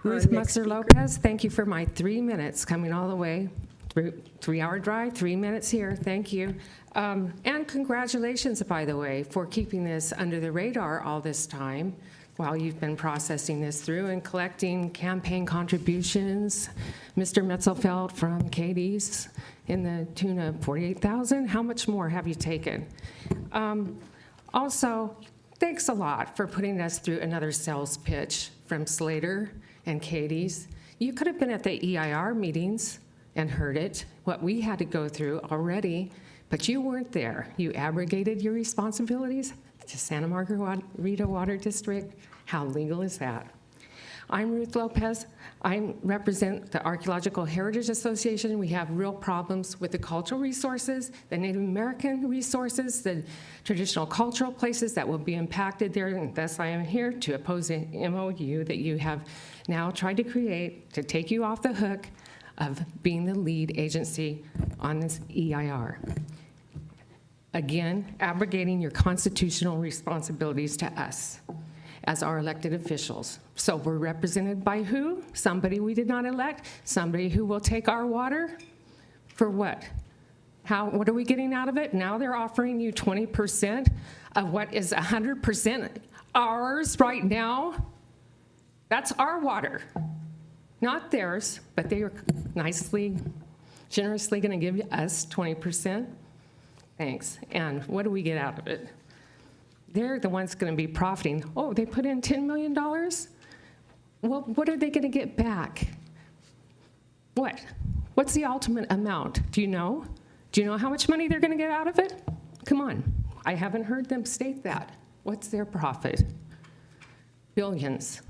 Ruth next Musser speaker. Lopez, thank you for my 3 minutes, coming all the way, 3-hour drive, 3 minutes here, thank you. And congratulations, by the way, for keeping this under the radar all this time while you've been processing this through and collecting campaign contributions. Mr. Mitzelfelt from Cadiz in the tune of $48,000. How much more have you taken? Also, thanks a lot for putting us through another sales pitch from Slater and Cadiz. You could have been at the EIR meetings and heard it, what we had to go through already, but you weren't there. You abrogated your responsibilities to Santa Margarita Water District. How legal is that? I'm Ruth Lopez. I represent the Archaeological Heritage Association. We have real problems with the cultural resources, the Native American resources, the traditional cultural places that will be impacted there, and thus I am here to oppose an MOU that you have now tried to create to take you off the hook of being the lead agency on this EIR. Again, abrogating your constitutional responsibilities to us as our elected officials. So we're represented by who? Somebody we did not elect? Somebody who will take our water? For what? What are we getting out of it? Now they're offering you 20% of what is 100% ours right now? That's our water, not theirs, but they are generously gonna give us 20%. Thanks, and what do we get out of it? They're the ones going to be profiting. Oh, they put in $10 million? Well, what are they going to get back? What? What's the ultimate amount? Do you know? Do you know how much money they're going to get out of it? Come on. I haven't heard them state that. What's their profit? Billions.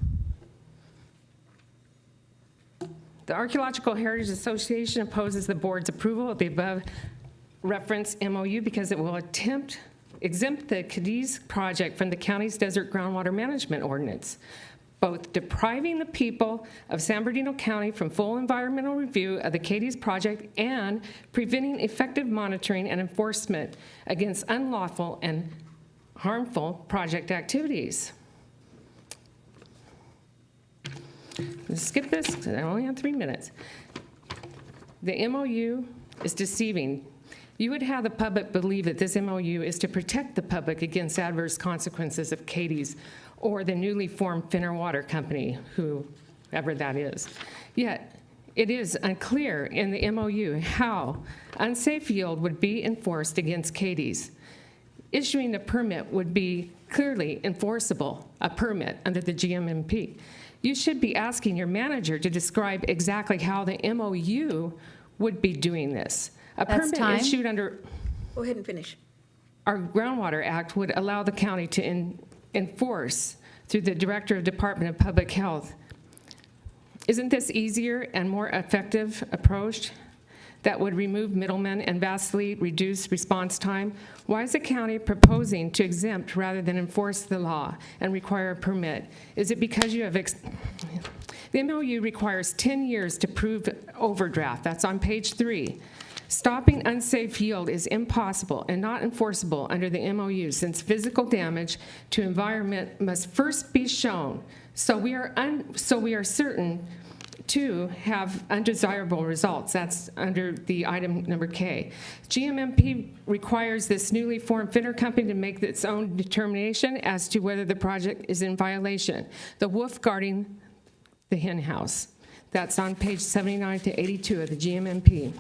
The Archaeological Heritage Association opposes the board's approval of the above referenced MOU because it will exempt the Cadiz project from the county's desert groundwater management ordinance, both depriving the people of San Bernardino County from full environmental review of the Cadiz project and preventing effective monitoring and enforcement against unlawful and harmful project activities. Let's skip this, because I only have 3 minutes. The MOU is deceiving. You would have the public believe that this MOU is to protect the public against adverse consequences of Cadiz or the newly formed Finner Water Company, whoever that is. Yet, it is unclear in the MOU how unsafe yield would be enforced against Cadiz. Issuing a permit would be clearly enforceable, a permit under the GMMP. You should be asking your manager to describe exactly how the MOU would be doing this. A That's permit time. issued under Go ahead and finish. our Groundwater Act would allow the county to enforce through the Director of Department of Public Health. Isn't this easier and more effective approach that would remove middlemen and vastly reduce response time? Why is the county proposing to exempt rather than enforce the law and require a permit? Is it because you have the MOU requires 10 years to prove overdraft. That's on page 3. Stopping unsafe yield is impossible and not enforceable under the MOU since physical damage to environment must first be shown. So we are certain to have undesirable results. That's under the item number K. GMMP requires this newly formed Finner company to make its own determination as to whether the project is in violation. The wolf guarding the hen house. That's on page 79 to 82 of the GMMP.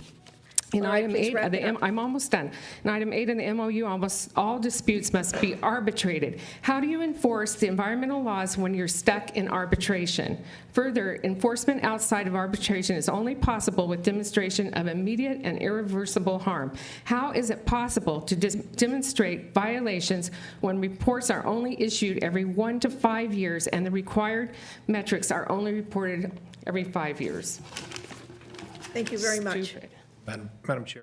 In All right, item please 8 wrap of the it up. I'm almost done. In item 8 of the MOU, almost all disputes must be arbitrated. How do you enforce the environmental laws when you're stuck in arbitration? Further, enforcement outside of arbitration is only possible with demonstration of immediate and irreversible harm. How is it possible to demonstrate violations when reports are only issued every 1 to 5 years and the required metrics are only reported every 5 years? Thank you very much. Stupid. Madam Chair.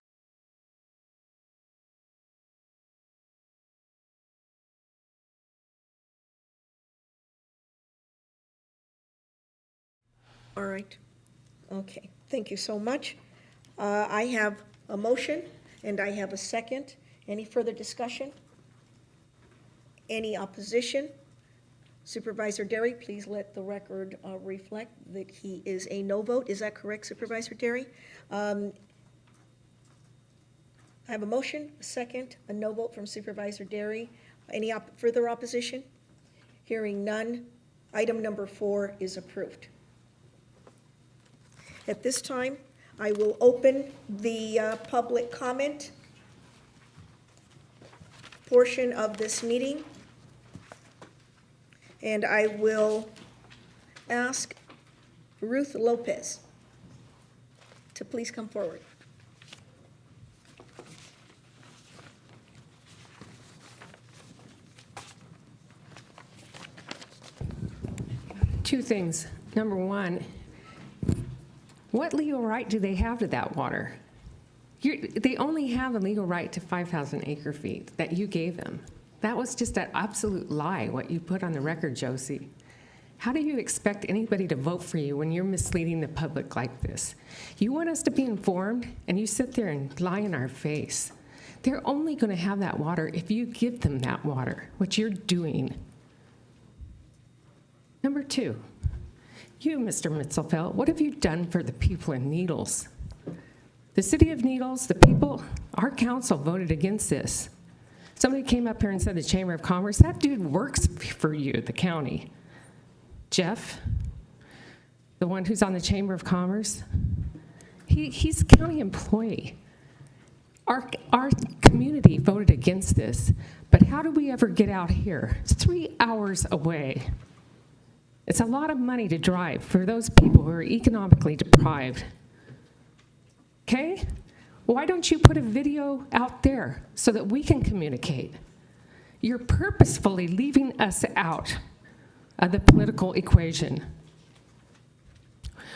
All right. Okay. Thank you so much. I have a motion and I have a second. Any further discussion? Any opposition? Supervisor Derry, please let the record reflect that he is a no vote. Is that correct, Supervisor Derry? I have a motion, a second, a no vote from Supervisor Derry. Any further opposition? Hearing none, item number 4 is approved. At this time, I will open the public comment portion of this meeting. And I will ask Ruth Lopez to please come forward. Two things. Number one, what legal right do they have to that water? They only have a legal right to 5,000 acre feet that you gave them. That was just an absolute lie, what you put on the record, Josie. How do you expect anybody to vote for you when you're misleading the public like this? You want us to be informed, and you sit there and lie in our face. They're only going to have that water if you give them that water, which you're doing. Number 2, you, Mr. Mitzelfelt, what have you done for the people in Needles? The city of Needles, the people, our council voted against this. Somebody came up here and said the Chamber of Commerce. That dude works for you, the county. Jeff, the one who's on the Chamber of Commerce, he's a county employee. Our community voted against this, but how do we ever get out here? It's 3 hours away. It's a lot of money to drive for those people who are economically deprived. Okay? Why don't you put a video out there so that we can communicate? You're purposefully leaving us out of the political equation.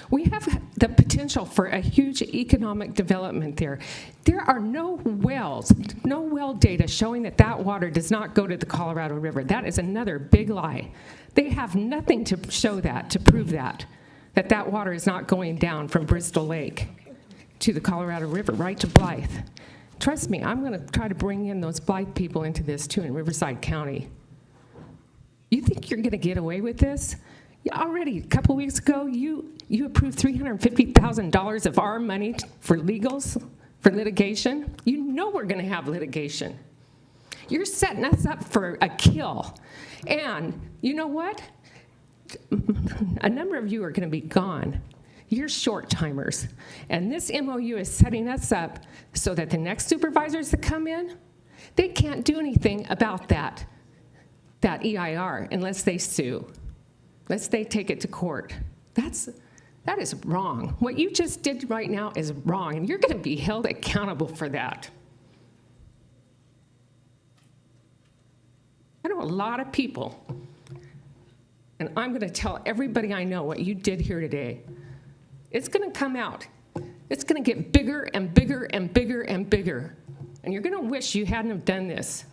We have the potential for a huge economic development there. There are no wells, no well data showing that that water does not go to the Colorado River. That is another big lie. They have nothing to show that, to prove that that water is not going down from Bristol Lake to the Colorado River, right to Blythe. Trust me, I'm going to try to bring in those Blythe people into this too in Riverside County. You think you're going to get away with this? Already, a couple weeks ago, you approved $350,000 of our money for legals, for litigation. You know we're going to have litigation. You're setting us up for a kill. And you know what? A number of you are going to be gone. You're short-timers. And this MOU is setting us up so that the next supervisors that come in, they can't do anything about that EIR unless they sue, unless they take it to court. That is wrong. What you just did right now is wrong, and you're going to be held accountable for that. I know a lot of people, and I'm going to tell everybody I know what you did here today. It's going to come out. It's going to get bigger and bigger and bigger and bigger. And you're going to wish you hadn't have done this.